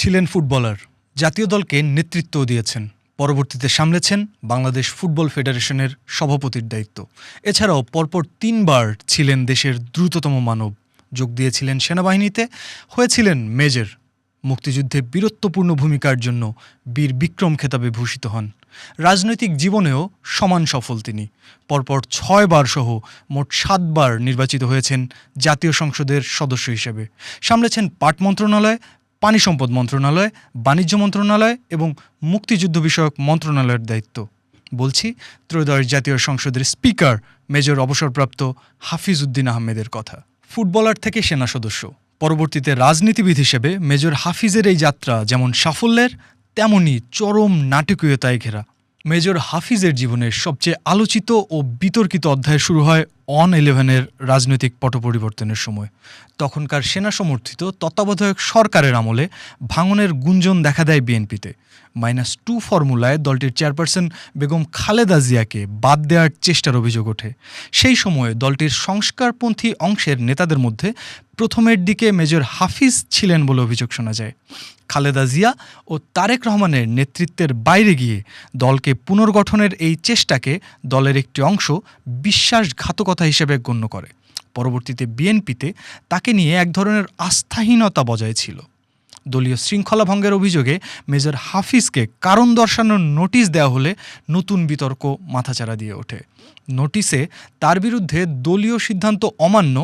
ছিলেন ফুটবলার, জাতীয় দলকে নেতৃত্ব দিয়েছেন, পরবর্তীতে সামলেছেন বাংলাদেশ ফুটবল ফেডারেশনের সভাপতির দায়িত্ব। এছাড়াও পরপর ৩ বার ছিলেন দেশের দ্রুততম মানব, যোগ দিয়েছিলেন সেনাবাহিনীতে, হয়েছিলেন মেজর। মুক্তিযুদ্ধে বীরত্বপূর্ণ ভূমিকার জন্য বীর বিক্রম খেতাবে ভূষিত হন। রাজনৈতিক জীবনেও সমান সফল তিনি। পরপর ৬ বার সহ মোট ৭ বার নির্বাচিত হয়েছেন জাতীয় সংসদের সদস্য হিসেবে। সামলেছেন পাট মন্ত্রণালয়, পানি সম্পদ মন্ত্রণালয়, বাণিজ্য মন্ত্রণালয় এবং মুক্তিযুদ্ধ বিষয়ক মন্ত্রণালয়ের দায়িত্ব। বলছি ত্রয়োদশ জাতীয় সংসদের স্পিকার মেজর অবসরপ্রাপ্ত হাফিজ উদ্দিন আহমেদের কথা। ফুটবলার থেকে সেনা সদস্য, পরবর্তীতে রাজনীতিবিদ হিসেবে মেজর হাফিজের এই যাত্রা যেমন সাফল্যের তেমনই চরম নাটকীয়তায় ঘেরা। মেজর হাফিজের জীবনের সবচেয়ে আলোচিত ও বিতর্কিত অধ্যায় শুরু হয় অন-11-এর রাজনৈতিক পট পরিবর্তনের সময়। তখনকার সেনা সমর্থিত তত্ত্বাবধায়ক সরকারের আমলে ভাঙনের গুঞ্জন দেখা দেয় বিএনপিতে। -2 ফর্মুলায় দলটির চেয়ারপারসন বেগম খালেদা জিয়াকে বাদ দেওয়ার চেষ্টার অভিযোগ ওঠে। সেই সময়ে দলটির সংস্কারপন্থী অংশের নেতাদের মধ্যে প্রথমের দিকে মেজর হাফিজ ছিলেন বলে অভিযোগ শোনা যায়। খালেদা জিয়া ও তারেক রহমানের নেতৃত্বের বাইরে গিয়ে দলকে পুনর্গঠনের এই চেষ্টাকে দলের একটি অংশ বিশ্বাসঘাতকতা হিসেবে গণ্য করে। পরবর্তীতে বিএনপিতে তাকে নিয়ে এক ধরনের আস্থাহীনতা বজায় ছিল। দলীয় শৃঙ্খলা ভঙ্গের অভিযোগে মেজর হাফিজকে কারণ দর্শানোর নোটিশ দেওয়া হলে নতুন বিতর্ক মাথাচাড়া দিয়ে ওঠে। নোটিশে তার বিরুদ্ধে দলীয় সিদ্ধান্ত অমান্য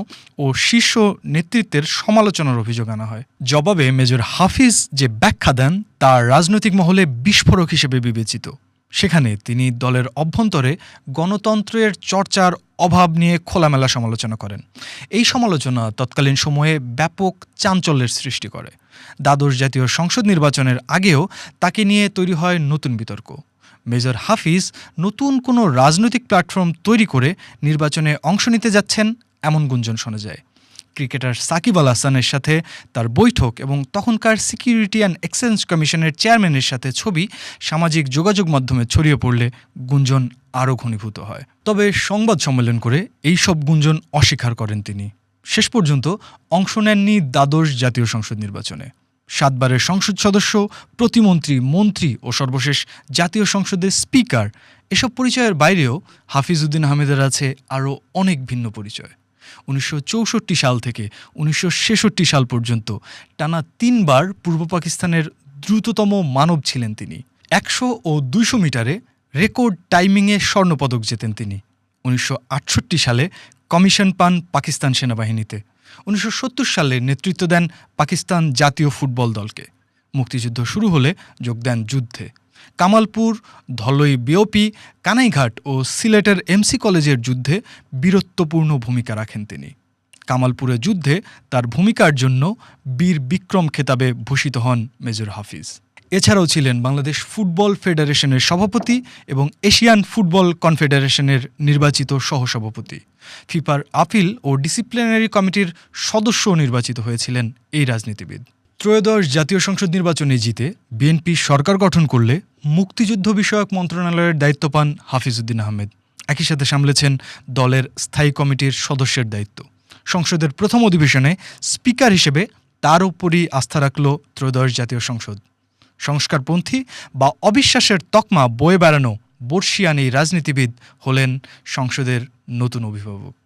ও শীর্ষ নেতৃত্বের সমালোচনার অভিযোগ আনা হয়। জবাবে মেজর হাফিজ যে ব্যাখ্যা দেন তা রাজনৈতিক মহলে বিস্ফোরক হিসেবে বিবেচিত। সেখানে তিনি দলের অভ্যন্তরে গণতন্ত্রের চর্চার অভাব নিয়ে খোলামেলা সমালোচনা করেন। এই সমালোচনা তৎকালীন সময়ে ব্যাপক চাঞ্চল্যের সৃষ্টি করে। দ্বাদশ জাতীয় সংসদ নির্বাচনের আগেও তাকে নিয়ে তৈরি হয় নতুন বিতর্ক। মেজর হাফিজ নতুন কোনো রাজনৈতিক প্ল্যাটফর্ম তৈরি করে নির্বাচনে অংশ নিতে যাচ্ছেন এমন গুঞ্জন শোনা যায়। ক্রিকেটার সাকিব আল হাসানের সাথে তার বৈঠক এবং তখনকার সিকিউরিটি অ্যান্ড এক্সচেঞ্জ কমিশনের চেয়ারম্যানের সাথে ছবি সামাজিক যোগাযোগ মাধ্যমে ছড়িয়ে পড়লে গুঞ্জন আরও ঘনীভূত হয়। তবে সংবাদ সম্মেলন করে এই সব গুঞ্জন অস্বীকার করেন তিনি। শেষ পর্যন্ত অংশ নেননি দ্বাদশ জাতীয় সংসদ নির্বাচনে। 7 বারের সংসদ সদস্য, প্রতিমন্ত্রী, মন্ত্রী ও সর্বশেষ জাতীয় সংসদের স্পিকার, এসব পরিচয়ের বাইরেও হাফিজ উদ্দিন আহমেদের আছে আরও অনেক ভিন্ন পরিচয়। 1964 সাল থেকে 1966 সাল পর্যন্ত টানা 3 বার পূর্ব পাকিস্তানের দ্রুততম মানব ছিলেন তিনি। 100 ও 200 মিটারে রেকর্ড টাইমিংয়ে স্বর্ণপদক জেতেন তিনি। 1968 সালে কমিশন পান পাকিস্তান সেনাবাহিনীতে। 1970 সালে নেতৃত্ব দেন পাকিস্তান জাতীয় ফুটবল দলকে। মুক্তিযুদ্ধ শুরু হলে যোগ দেন যুদ্ধে। কামালপুর, ধলই বিওপি, কানাইঘাট ও সিলেটের এমসি কলেজের যুদ্ধে বীরত্বপূর্ণ ভূমিকা রাখেন তিনি। কামালপুরের যুদ্ধে তার ভূমিকার জন্য বীর বিক্রম খেতাবে ভূষিত হন মেজর হাফিজ। এছাড়াও ছিলেন বাংলাদেশ ফুটবল ফেডারেশনের সভাপতি এবং এশিয়ান ফুটবল কনফেডারেশনের নির্বাচিত সহসভাপতি। ফিফার আপিল ও ডিসিপ্লিনারি কমিটির সদস্য নির্বাচিত হয়েছিলেন এই রাজনীতিবিদ। ত্রয়োদশ জাতীয় সংসদ নির্বাচনে জিতে বিএনপি সরকার গঠন করলে মুক্তিযুদ্ধ বিষয়ক মন্ত্রণালয়ের দায়িত্ব পান হাফিজ উদ্দিন আহমেদ। একই সাথে সামলেছেন দলের স্থায়ী কমিটির সদস্যের দায়িত্ব। সংসদের প্রথম অধিবেশনে স্পিকার হিসেবে তার উপরই আস্থা রাখল ত্রয়োদশ জাতীয় সংসদ। সংস্কারপন্থী বা অবিশ্বাসের তকমা বয়ে বেড়ানো বর্ষিয়ান এই রাজনীতিবিদ হলেন সংসদের নতুন অভিভাবক।